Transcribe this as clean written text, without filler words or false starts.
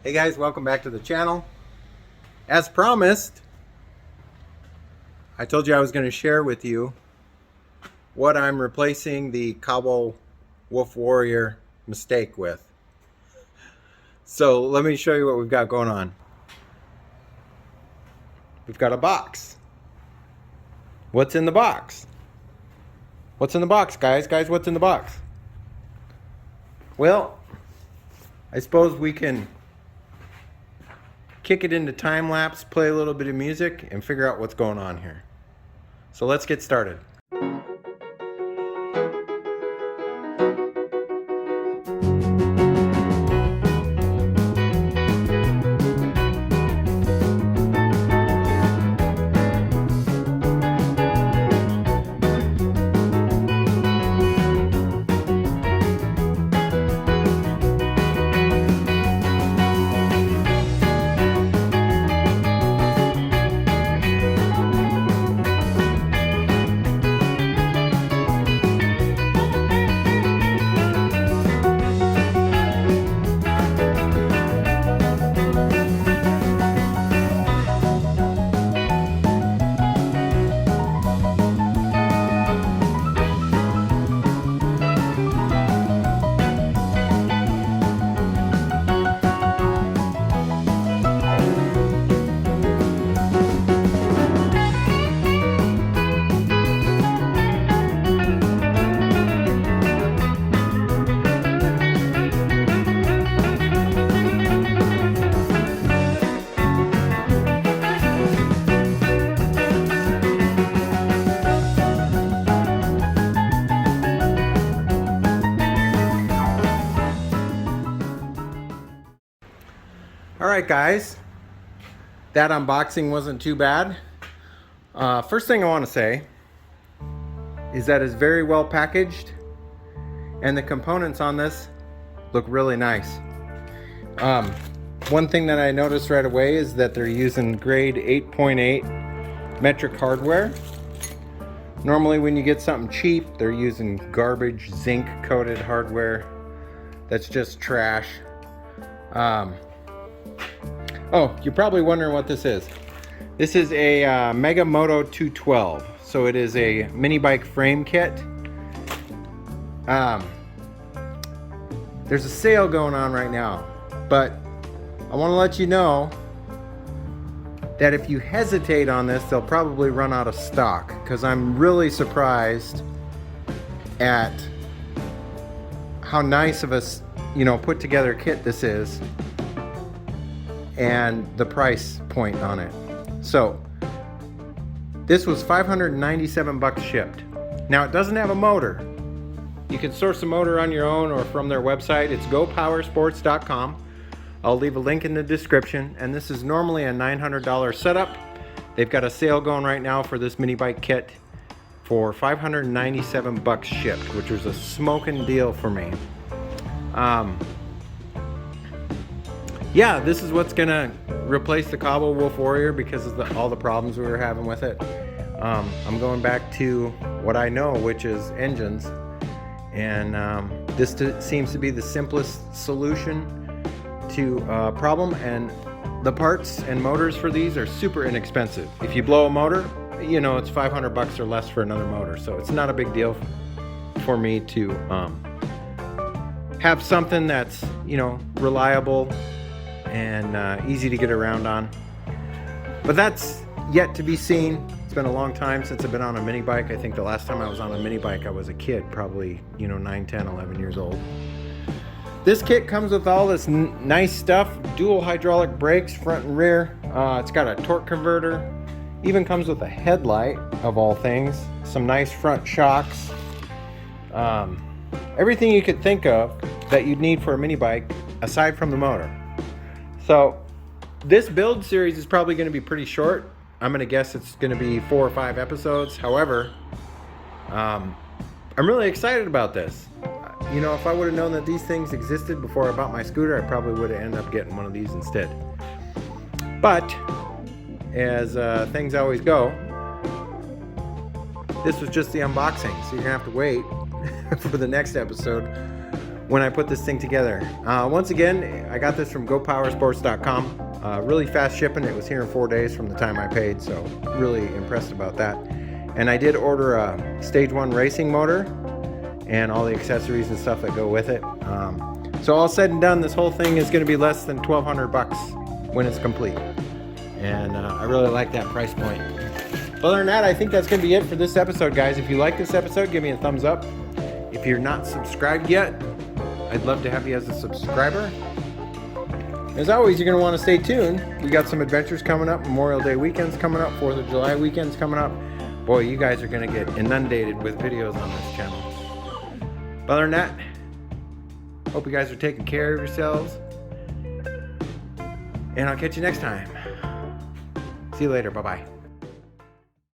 Hey guys, welcome back to the channel. As promised, I told you I was going to share with you what I'm replacing the Kaabo Wolf Warrior mistake with. So let me show you what we've got going on. We've got a box. What's in the box? What's in the box, guys? Guys, what's in the box? Well, I suppose we can kick it into time lapse, play a little bit of music, and figure out what's going on here. So let's get started. Alright guys, that unboxing wasn't too bad. First thing I want to say is that it's very well packaged and the components on this look really nice. One thing that I noticed right away is that they're using grade 8.8 metric hardware. Normally when you get something cheap, they're using garbage zinc coated hardware that's just trash. Oh, you're probably wondering what this is. This is a MegaMoto 212. So it is a mini bike frame kit. There's a sale going on right now, but I want to let you know that if you hesitate on this, they'll probably run out of stock, because I'm really surprised at how nice of a, put together kit this is, and the price point on it. So this was 597 bucks shipped. Now it doesn't have a motor. You can source a motor on your own or from their website. It's gopowersports.com. I'll leave a link in the description, and this is normally a $900 setup. They've got a sale going right now for this mini bike kit for 597 bucks shipped, which was a smoking deal for me. Yeah, this is what's gonna replace the Kaabo Wolf Warrior because of all the problems we were having with it. I'm going back to what I know, which is engines, and this seems to be the simplest solution to a problem, and the parts and motors for these are super inexpensive. If you blow a motor, it's 500 bucks or less for another motor, so it's not a big deal for me to have something that's reliable and easy to get around on. But that's yet to be seen. It's been a long time since I've been on a mini bike. I think the last time I was on a mini bike I was a kid, probably 9, 10, 11 years old. This kit comes with all this nice stuff. Dual hydraulic brakes, front and rear. It's got a torque converter. Even comes with a headlight, of all things. Some nice front shocks. Everything you could think of that you'd need for a mini bike aside from the motor. So this build series is probably going to be pretty short. I'm going to guess it's going to be 4 or 5 episodes. However, I'm really excited about this. If I would have known that these things existed before I bought my scooter, I probably would have ended up getting one of these instead. But as things always go, this was just the unboxing, so you're gonna have to wait for the next episode when I put this thing together. Once again, I got this from GoPowersports.com. Really fast shipping. It was here in 4 days from the time I paid, so really impressed about that. And I did order a Stage 1 racing motor and all the accessories and stuff that go with it. So all said and done, this whole thing is going to be less than $1,200 when it's complete. And I really like that price point. Other than that, I think that's going to be it for this episode, guys. If you like this episode, give me a thumbs up. If you're not subscribed yet, I'd love to have you as a subscriber. As always, you're going to want to stay tuned. We got some adventures coming up, Memorial Day weekends coming up, 4th of July weekends coming up. Boy, you guys are going to get inundated with videos on this channel. But other than that, hope you guys are taking care of yourselves. And I'll catch you next time. See you later. Bye-bye.